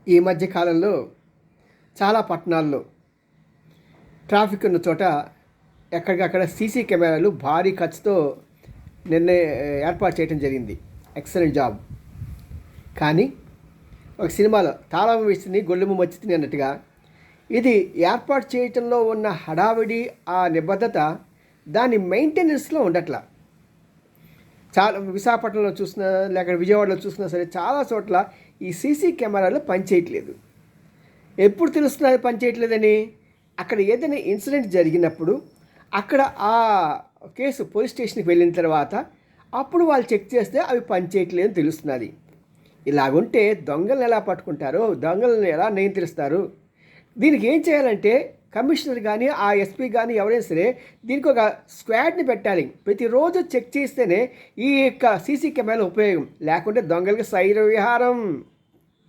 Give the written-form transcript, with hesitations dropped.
ఈ మధ్య కాలంలో చాలా పట్టణాల్లో ట్రాఫిక్ ఉన్న చోట ఎక్కడికక్కడ సీసీ కెమెరాలు భారీ ఖర్చుతో నిన్నే ఏర్పాటు చేయడం జరిగింది. Excellent job. కానీ ఒక సినిమాలో తాళం వేసింది గొల్లుము మచ్చితిని అన్నట్టుగా ఇది ఏర్పాటు చేయటంలో ఉన్న హడావిడి, ఆ నిబద్ధత దాని మెయింటెనెన్స్లో ఉండట్లా. చాలా విశాఖపట్నంలో చూసినా లేక విజయవాడలో చూసినా సరే చాలా చోట్ల ఈ సీసీ కెమెరాలు పనిచేయట్లేదు. ఎప్పుడు తెలుస్తున్నది పనిచేయట్లేదని? అక్కడ ఏదైనా ఇన్సిడెంట్ జరిగినప్పుడు అక్కడ ఆ కేసు పోలీస్ స్టేషన్కి వెళ్ళిన తర్వాత అప్పుడు వాళ్ళు చెక్ చేస్తే అవి పనిచేయట్లేదని తెలుస్తున్నది. ఇలాగుంటే దొంగలను ఎలా పట్టుకుంటారో, దొంగలను ఎలా నియంత్రిస్తారు? దీనికి ఏం చేయాలంటే కమిషనర్ కానీ ఆ ఎస్పీ కానీ ఎవరైనా సరే దీనికి ఒక స్క్వాడ్ని పెట్టాలి. ప్రతిరోజు చెక్ చేస్తేనే ఈ యొక్క సీసీ కెమెరాల ఉపయోగం. లేకుంటే దొంగలకి సైర విహారం.